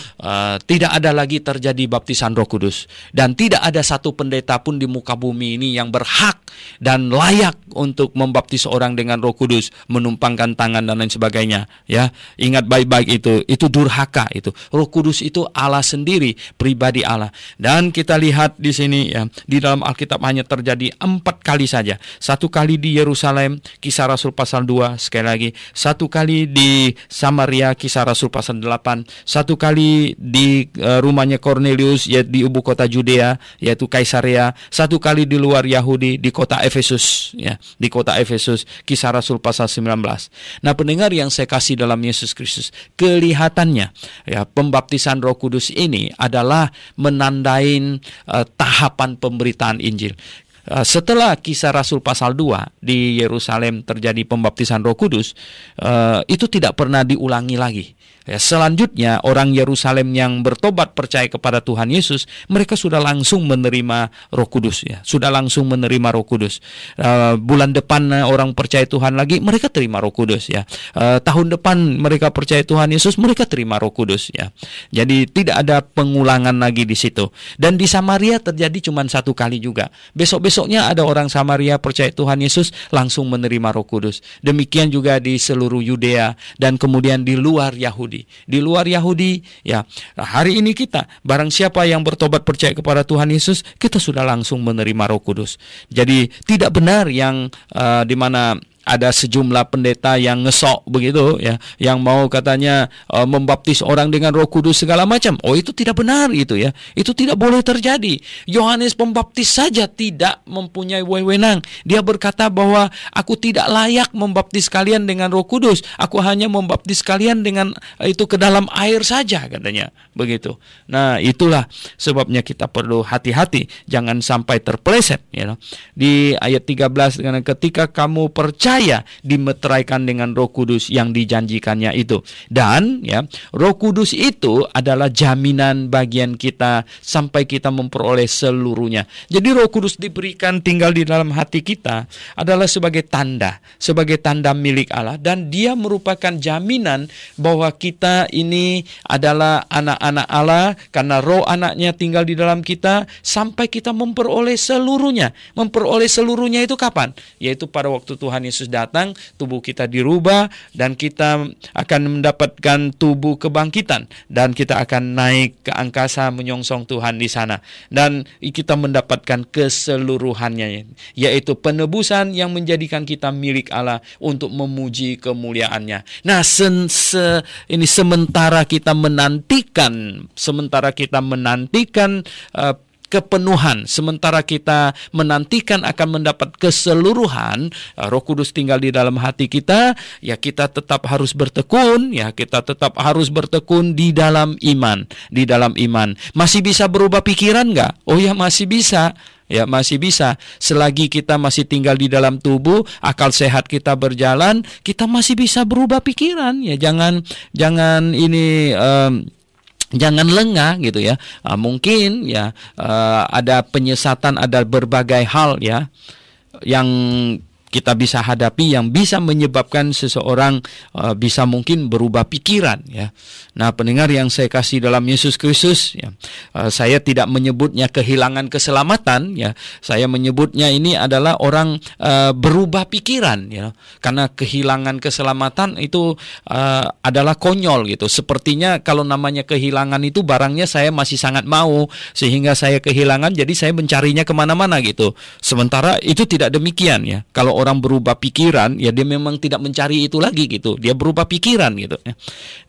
tidak ada lagi terjadi baptisan Roh Kudus, dan tidak ada satu pendeta pun di muka bumi ini yang berhak dan layak untuk membaptis orang dengan Roh Kudus, menumpangkan tangan dan lain sebagainya ya. Ingat baik-baik, itu durhaka. Itu Roh Kudus itu Allah sendiri, pribadi Allah. Dan kita lihat di sini ya, di dalam Alkitab hanya terjadi 4 kali saja. Satu kali di Yerusalem, Kisah Rasul pasal 2, sekali lagi. Satu kali di Samaria, Kisah Rasul pasal 8. Satu kali di rumahnya Cornelius, yaitu di ibu kota Judea, yaitu Kaisarea. Satu kali di luar Yahudi, di kota Efesus ya, di kota Efesus, Kisah Rasul pasal 19. Nah, pendengar yang saya kasih dalam Yesus Kristus, kelihatannya ya pembaptisan Roh Kudus ini adalah menandain tahapan pemberitaan Injil. Setelah Kisah Rasul pasal 2 di Yerusalem terjadi pembaptisan Roh Kudus, itu tidak pernah diulangi lagi. Ya, selanjutnya orang Yerusalem yang bertobat percaya kepada Tuhan Yesus, mereka sudah langsung menerima Roh Kudus ya, bulan depan orang percaya Tuhan lagi, mereka terima Roh Kudus ya. Tahun depan mereka percaya Tuhan Yesus, mereka terima Roh Kudus ya. Jadi tidak ada pengulangan lagi di situ. Dan di Samaria terjadi cuma 1 kali juga. Besoknya ada orang Samaria percaya Tuhan Yesus, langsung menerima Roh Kudus. Demikian juga di seluruh Yudea dan kemudian di luar Yahudi. Ya, hari ini kita, barang siapa yang bertobat percaya kepada Tuhan Yesus, kita sudah langsung menerima Roh Kudus. Jadi tidak benar yang di mana ada sejumlah pendeta yang ngesok begitu ya, yang mau katanya membaptis orang dengan Roh Kudus segala macam. Oh, itu tidak benar itu ya. Itu tidak boleh terjadi. Yohanes Pembaptis saja tidak mempunyai wewenang. Dia berkata bahwa aku tidak layak membaptis kalian dengan Roh Kudus. Aku hanya membaptis kalian dengan itu ke dalam air saja katanya. Begitu. Nah, itulah sebabnya kita perlu hati-hati jangan sampai terpeleset ya. Di ayat 13, dengan ketika kamu percaya dimeteraikan dengan Roh Kudus yang dijanjikannya itu. Dan ya, Roh Kudus itu adalah jaminan bagian kita sampai kita memperoleh seluruhnya. Jadi Roh Kudus diberikan tinggal di dalam hati kita adalah sebagai tanda milik Allah, dan dia merupakan jaminan bahwa kita ini adalah anak-anak Allah karena Roh anaknya tinggal di dalam kita sampai kita memperoleh seluruhnya. Memperoleh seluruhnya itu kapan? Yaitu pada waktu Tuhan Yesus datang, tubuh kita dirubah dan kita akan mendapatkan tubuh kebangkitan, dan kita akan naik ke angkasa menyongsong Tuhan di sana, dan kita mendapatkan keseluruhannya, yaitu penebusan yang menjadikan kita milik Allah untuk memuji kemuliaannya. Nah, ini sementara kita menantikan kepenuhan. Sementara kita menantikan akan mendapat keseluruhan, Roh Kudus tinggal di dalam hati kita, ya kita tetap harus bertekun, ya kita tetap harus bertekun di dalam iman, di dalam iman. Masih bisa berubah pikiran nggak? Oh ya, masih bisa. Ya, masih bisa. Selagi kita masih tinggal di dalam tubuh, akal sehat kita berjalan, kita masih bisa berubah pikiran. Ya, jangan ini jangan lengah gitu ya. Mungkin ya ada penyesatan, ada berbagai hal ya yang kita bisa hadapi, yang bisa menyebabkan seseorang bisa mungkin berubah pikiran ya. Nah, pendengar yang saya kasih dalam Yesus Kristus ya, saya tidak menyebutnya kehilangan keselamatan ya. Saya menyebutnya ini adalah orang berubah pikiran ya. Karena kehilangan keselamatan itu adalah konyol gitu. Sepertinya kalau namanya kehilangan itu barangnya saya masih sangat mau, sehingga saya kehilangan, jadi saya mencarinya kemana-mana gitu. Sementara itu tidak demikian ya. Kalau orang berubah pikiran, ya dia memang tidak mencari itu lagi gitu. Dia berubah pikiran gitu ya.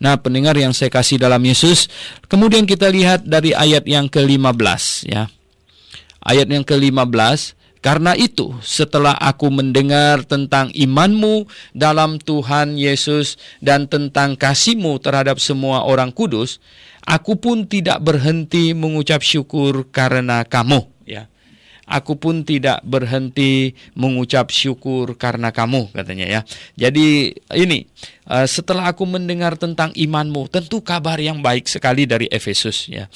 Nah, pendengar yang saya kasih dalam Yesus, kemudian kita lihat dari ayat yang ke-15 ya. Ayat yang ke-15, karena itu setelah aku mendengar tentang imanmu dalam Tuhan Yesus dan tentang kasihmu terhadap semua orang kudus, aku pun tidak berhenti mengucap syukur karena kamu ya. Aku pun tidak berhenti mengucap syukur karena kamu, katanya ya. Jadi ini, setelah aku mendengar tentang imanmu, tentu kabar yang baik sekali dari Efesus ya.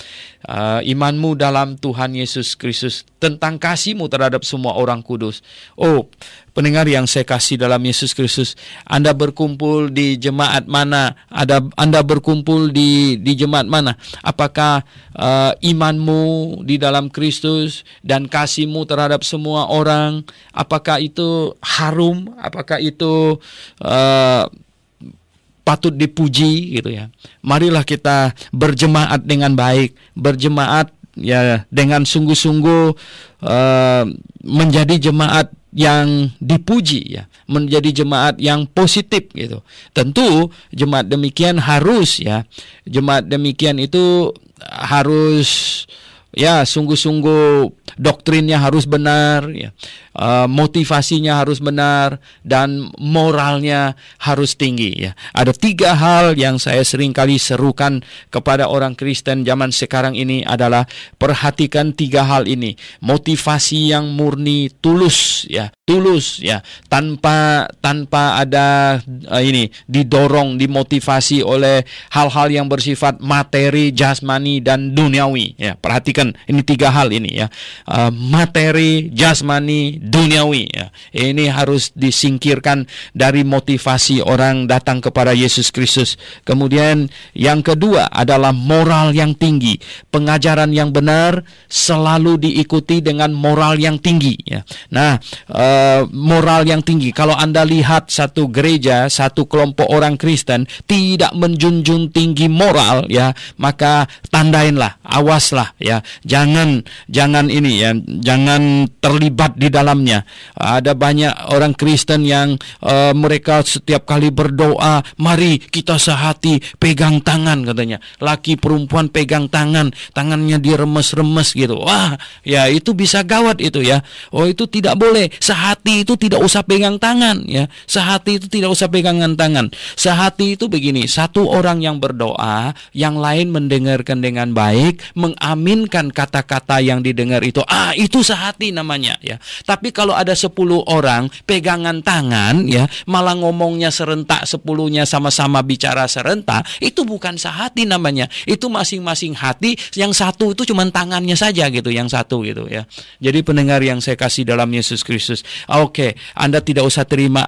Imanmu dalam Tuhan Yesus Kristus, tentang kasihmu terhadap semua orang kudus. Oh, pendengar yang saya kasih dalam Yesus Kristus, Anda berkumpul di jemaat mana? Anda berkumpul di jemaat mana? Apakah imanmu di dalam Kristus dan kasihmu terhadap semua orang, apakah itu harum? Apakah itu patut dipuji gitu ya? Marilah kita berjemaat dengan baik, berjemaat ya dengan sungguh-sungguh, menjadi jemaat yang dipuji ya, menjadi jemaat yang positif gitu. Tentu jemaat demikian harus ya, jemaat demikian itu harus ya sungguh-sungguh doktrinnya harus benar ya, motivasinya harus benar, dan moralnya harus tinggi ya. Ada 3 hal yang saya seringkali serukan kepada orang Kristen zaman sekarang ini adalah perhatikan 3 hal ini. Motivasi yang murni, tulus ya, tanpa ada ini didorong, dimotivasi oleh hal-hal yang bersifat materi, jasmani dan duniawi ya. Perhatikan ini 3 hal ini ya. Materi, jasmani, duniawi ya. Ini harus disingkirkan dari motivasi orang datang kepada Yesus Kristus. Kemudian yang kedua adalah moral yang tinggi. Pengajaran yang benar selalu diikuti dengan moral yang tinggi ya. Nah, moral yang tinggi, kalau Anda lihat satu gereja, satu kelompok orang Kristen tidak menjunjung tinggi moral ya, maka tandainlah, awaslah ya. Jangan ini ya, jangan terlibat di dalamnya. Ada banyak orang Kristen yang mereka setiap kali berdoa, mari kita sehati, pegang tangan katanya. Laki perempuan pegang tangan, tangannya diremes-remes gitu. Wah, ya itu bisa gawat itu ya. Oh, itu tidak boleh. Sehati itu tidak usah pegang tangan ya. Sehati itu tidak usah pegangan tangan. Sehati itu begini, satu orang yang berdoa, yang lain mendengarkan dengan baik, mengaminkan kata-kata yang didengar itu. Itu sehati namanya ya. Tapi kalau ada 10 orang pegangan tangan ya, malah ngomongnya serentak, 10-nya sama-sama bicara serentak, itu bukan sehati namanya. Itu masing-masing hati, yang satu itu cuma tangannya saja gitu, yang satu gitu ya. Jadi pendengar yang saya kasih dalam Yesus Kristus, oke, Anda tidak usah terima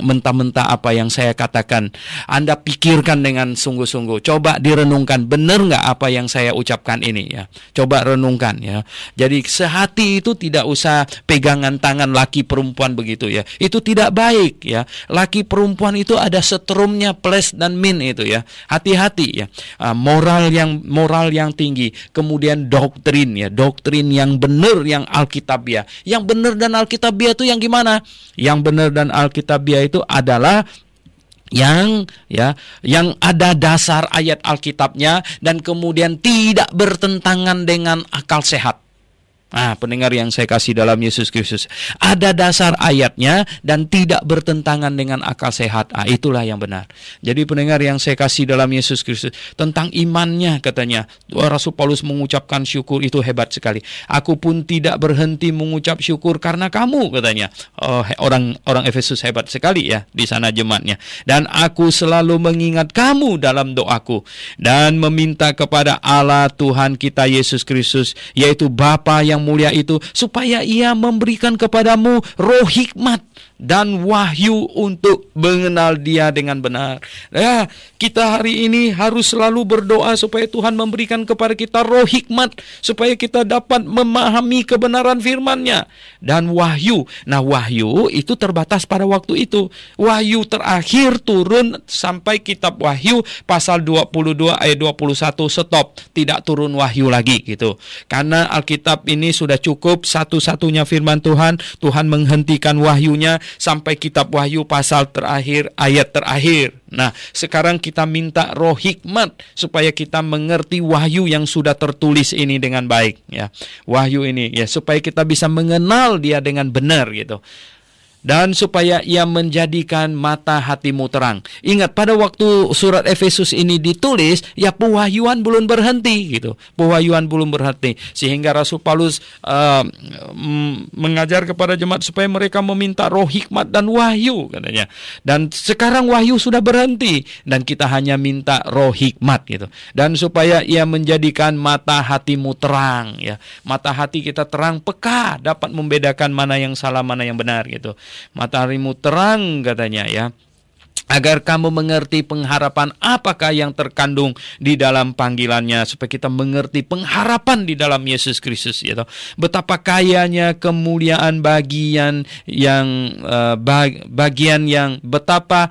mentah-mentah apa yang saya katakan. Anda pikirkan dengan sungguh-sungguh. Coba direnungkan, benar nggak apa yang saya ucapkan ini ya. Coba renungkan ya. Jadi sehati itu tidak usah pegangan tangan laki perempuan begitu ya. Itu tidak baik ya. Laki perempuan itu ada setrumnya, plus dan min itu ya. Hati-hati ya. Moral yang tinggi. Kemudian doktrin ya. Doktrin yang benar, yang alkitabiah. Yang benar dan alkitabiah itu yang gimana? Yang benar dan alkitabiah itu adalah yang ada dasar ayat Alkitabnya dan kemudian tidak bertentangan dengan akal sehat Pendengar yang saya kasih dalam Yesus Kristus, ada dasar ayatnya dan tidak bertentangan dengan akal sehat. Itulah yang benar. Jadi pendengar yang saya kasih dalam Yesus Kristus, tentang imannya katanya, Rasul Paulus mengucapkan syukur itu hebat sekali. Aku pun tidak berhenti mengucap syukur karena kamu, katanya. Orang Efesus hebat sekali ya di sana jemaatnya. Dan aku selalu mengingat kamu dalam doaku dan meminta kepada Allah Tuhan kita Yesus Kristus, yaitu Bapa yang mulia itu, supaya Ia memberikan kepadamu roh hikmat dan wahyu untuk mengenal Dia dengan benar. Kita hari ini harus selalu berdoa supaya Tuhan memberikan kepada kita roh hikmat, supaya kita dapat memahami kebenaran firman-Nya dan wahyu. Nah, wahyu itu terbatas pada waktu itu. Wahyu terakhir turun sampai kitab Wahyu pasal 22 ayat 21, stop, tidak turun wahyu lagi gitu. Karena Alkitab ini sudah cukup, satu-satunya firman Tuhan. Tuhan menghentikan wahyunya sampai kitab Wahyu pasal terakhir, ayat terakhir. Nah, sekarang kita minta roh hikmat supaya kita mengerti wahyu yang sudah tertulis ini dengan baik ya. Wahyu ini ya, supaya kita bisa mengenal Dia dengan benar gitu. Dan supaya Ia menjadikan mata hatimu terang. Ingat, pada waktu surat Efesus ini ditulis, ya pewahyuan belum berhenti gitu. Pewahyuan belum berhenti. Sehingga Rasul Paulus mengajar kepada jemaat supaya mereka meminta roh hikmat dan wahyu katanya. Dan sekarang wahyu sudah berhenti dan kita hanya minta roh hikmat gitu. Dan supaya Ia menjadikan mata hatimu terang ya. Mata hati kita terang, peka, dapat membedakan mana yang salah, mana yang benar gitu. Mataharimu terang katanya ya, agar kamu mengerti pengharapan apakah yang terkandung di dalam panggilannya, supaya kita mengerti pengharapan di dalam Yesus Kristus gitu. Betapa kayanya kemuliaan bagian yang betapa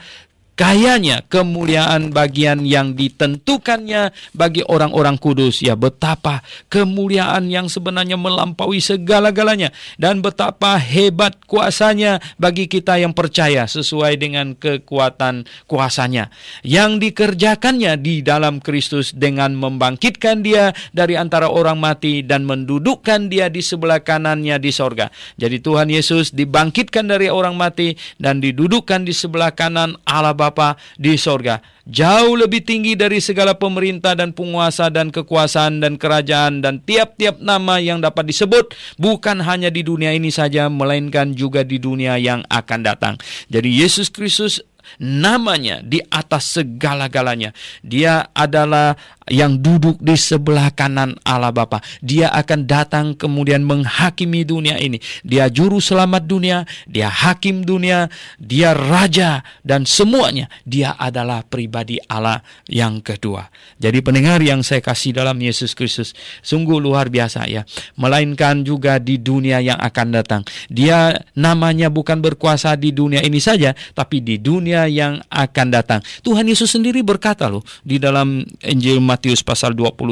kayanya kemuliaan bagian yang ditentukannya bagi orang-orang kudus. Ya, betapa kemuliaan yang sebenarnya melampaui segala-galanya. Dan betapa hebat kuasanya bagi kita yang percaya sesuai dengan kekuatan kuasanya yang dikerjakannya di dalam Kristus dengan membangkitkan Dia dari antara orang mati dan mendudukkan Dia di sebelah kanannya di sorga. Jadi Tuhan Yesus dibangkitkan dari orang mati dan didudukkan di sebelah kanan Allah Bapa di sorga, jauh lebih tinggi dari segala pemerintah dan penguasa dan kekuasaan dan kerajaan dan tiap-tiap nama yang dapat disebut, bukan hanya di dunia ini saja, melainkan juga di dunia yang akan datang. Jadi Yesus Kristus namanya di atas segala-galanya. Dia adalah yang duduk di sebelah kanan Allah Bapa. Dia akan datang kemudian menghakimi dunia ini. Dia juru selamat dunia, Dia hakim dunia, Dia raja, dan semuanya Dia adalah pribadi Allah yang kedua. Jadi pendengar yang saya kasih dalam Yesus Kristus, sungguh luar biasa ya. Melainkan juga di dunia yang akan datang. Dia namanya bukan berkuasa di dunia ini saja, tapi di dunia yang akan datang. Tuhan Yesus sendiri berkata loh di dalam Injil Matius pasal 28,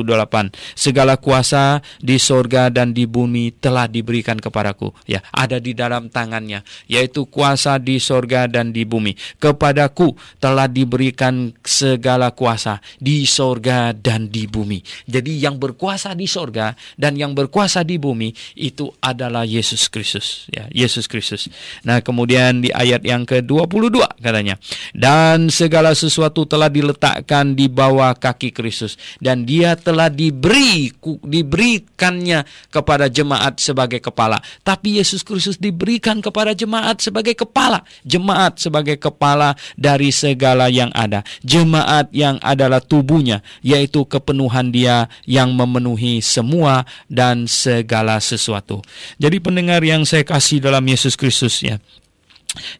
segala kuasa di sorga dan di bumi telah diberikan kepadaku. Ya, ada di dalam tangannya, yaitu kuasa di sorga dan di bumi. Kepadaku telah diberikan segala kuasa di sorga dan di bumi. Jadi yang berkuasa di sorga dan yang berkuasa di bumi itu adalah Yesus Kristus. Ya, Yesus Kristus. Nah, kemudian di ayat yang ke-22 katanya, dan segala sesuatu telah diletakkan di bawah kaki Kristus, dan Dia telah diberikannya kepada jemaat sebagai kepala. Tapi Yesus Kristus diberikan kepada jemaat sebagai kepala. Jemaat sebagai kepala dari segala yang ada. Jemaat yang adalah tubuhnya, yaitu kepenuhan Dia yang memenuhi semua dan segala sesuatu. Jadi pendengar yang saya kasih dalam Yesus Kristus ya,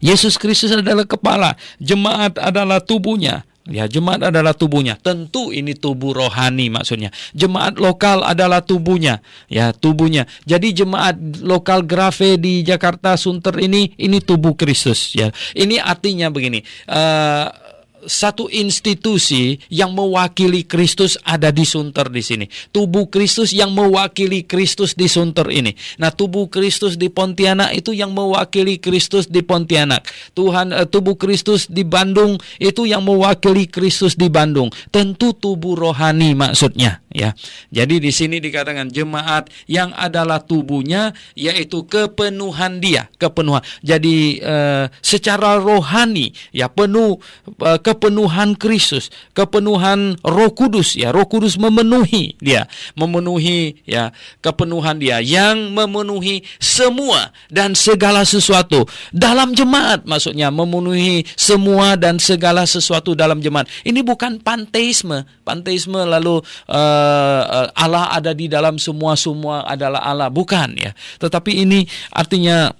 Yesus Kristus adalah kepala, jemaat adalah tubuhnya. Ya, jemaat adalah tubuhnya. Tentu ini tubuh rohani maksudnya. Jemaat lokal adalah tubuhnya. Ya, tubuhnya. Jadi jemaat lokal Grafe di Jakarta Sunter ini tubuh Kristus ya. Ini artinya begini. satu institusi yang mewakili Kristus ada disunter di sini. Tubuh Kristus yang mewakili Kristus disunter ini. Nah, tubuh Kristus di Pontianak itu yang mewakili Kristus di Pontianak. Tubuh Kristus di Bandung itu yang mewakili Kristus di Bandung. Tentu tubuh rohani maksudnya, ya. Jadi di sini dikatakan jemaat yang adalah tubuhnya, yaitu kepenuhan dia, kepenuhan. Jadi secara rohani, ya, kepenuhan Kristus, kepenuhan Roh Kudus, ya. Roh Kudus memenuhi dia, ya, kepenuhan dia yang memenuhi semua dan segala sesuatu dalam jemaat, maksudnya memenuhi semua dan segala sesuatu dalam jemaat. Ini bukan panteisme lalu Allah ada di dalam semua adalah Allah, bukan, ya. Tetapi ini artinya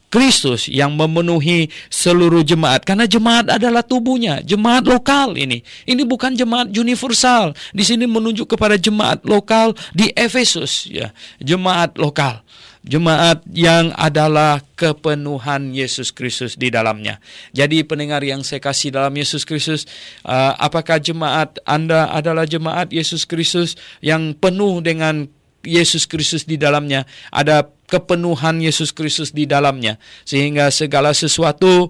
Kristus yang memenuhi seluruh jemaat, karena jemaat adalah tubuhnya, jemaat lokal ini. Ini bukan jemaat universal. Di sini menunjuk kepada jemaat lokal di Efesus, ya, jemaat lokal. Jemaat yang adalah kepenuhan Yesus Kristus di dalamnya. Jadi pendengar yang saya kasih dalam Yesus Kristus, apakah jemaat Anda adalah jemaat Yesus Kristus yang penuh dengan Yesus Kristus di dalamnya? Ada kepenuhan Yesus Kristus di dalamnya, sehingga segala sesuatu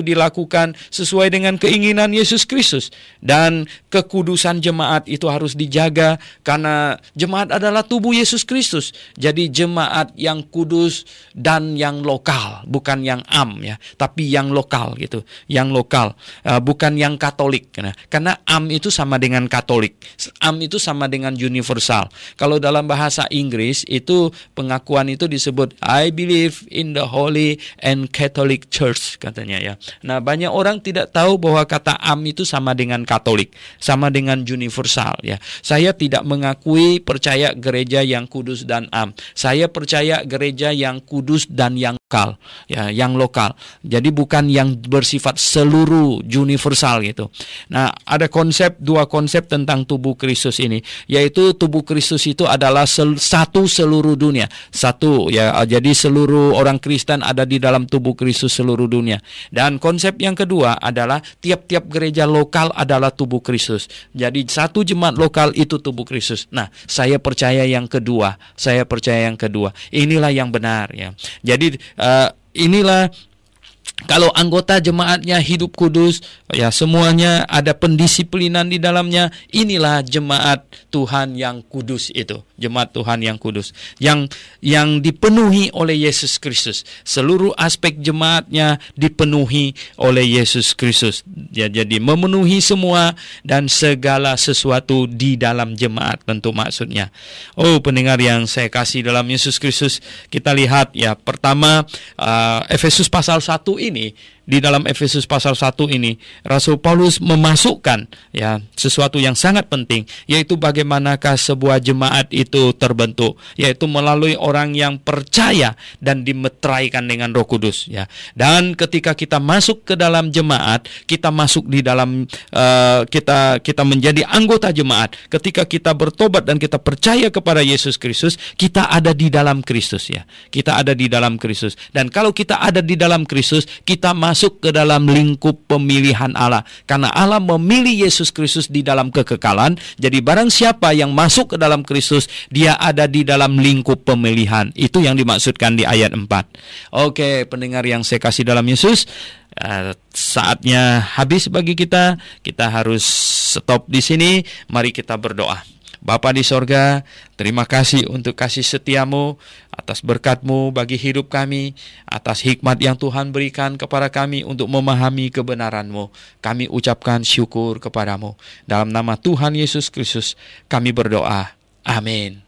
dilakukan sesuai dengan keinginan Yesus Kristus, dan kekudusan jemaat itu harus dijaga karena jemaat adalah tubuh Yesus Kristus. Jadi jemaat yang kudus dan yang lokal, bukan yang ya, tapi yang lokal gitu, yang lokal, bukan yang Katolik, karena itu sama dengan Katolik, itu sama dengan universal. Kalau dalam bahasa Inggris itu pengakuan itu disebut I believe in the Holy and Catholic Church, katanya, ya. Nah, banyak orang tidak tahu bahwa kata itu sama dengan Katolik, sama dengan universal, ya. Saya tidak mengakui percaya gereja yang kudus dan saya percaya gereja yang kudus dan yang lokal, ya, yang lokal. Jadi bukan yang bersifat seluruh universal gitu. Nah, ada dua konsep tentang tubuh Kristus ini, yaitu tubuh Kristus itu adalah satu seluruh dunia. Satu, ya, jadi seluruh orang Kristen ada di dalam tubuh Kristus seluruh dunia. Dan konsep yang kedua adalah tiap-tiap gereja lokal adalah tubuh Kristus. Jadi satu jemaat lokal itu tubuh Kristus. Nah, saya percaya yang kedua. Inilah yang benar, ya. Jadi inilah, kalau anggota jemaatnya hidup kudus, ya, semuanya ada pendisiplinan di dalamnya, inilah jemaat Tuhan yang kudus itu. Jemaat Tuhan yang kudus, yang dipenuhi oleh Yesus Kristus. Seluruh aspek jemaatnya dipenuhi oleh Yesus Kristus. Ya, jadi memenuhi semua dan segala sesuatu di dalam jemaat, tentu maksudnya. Oh, pendengar yang saya kasih dalam Yesus Kristus, kita lihat, ya, pertama Efesus pasal 1 ini. Di dalam Efesus pasal 1 ini, Rasul Paulus memasukkan, ya, sesuatu yang sangat penting, yaitu bagaimanakah sebuah jemaat itu terbentuk, yaitu melalui orang yang percaya dan dimeteraikan dengan Roh Kudus, ya. Dan ketika kita masuk ke dalam jemaat, kita masuk di dalam kita menjadi anggota jemaat. Ketika kita bertobat dan kita percaya kepada Yesus Kristus, kita ada di dalam Kristus, ya. Kita ada di dalam Kristus. Dan kalau kita ada di dalam Kristus, kita masuk ke dalam lingkup pemilihan Allah. Karena Allah memilih Yesus Kristus di dalam kekekalan. Jadi barang siapa yang masuk ke dalam Kristus, dia ada di dalam lingkup pemilihan. Itu yang dimaksudkan di ayat 4. Oke, pendengar yang saya kasih dalam Yesus, saatnya habis bagi kita. Kita harus stop di sini. Mari kita berdoa. Bapa di sorga, terima kasih untuk kasih setiamu, atas berkat-Mu bagi hidup kami, atas hikmat yang Tuhan berikan kepada kami untuk memahami kebenaran-Mu. Kami ucapkan syukur kepadamu. Dalam nama Tuhan Yesus Kristus kami berdoa. Amin.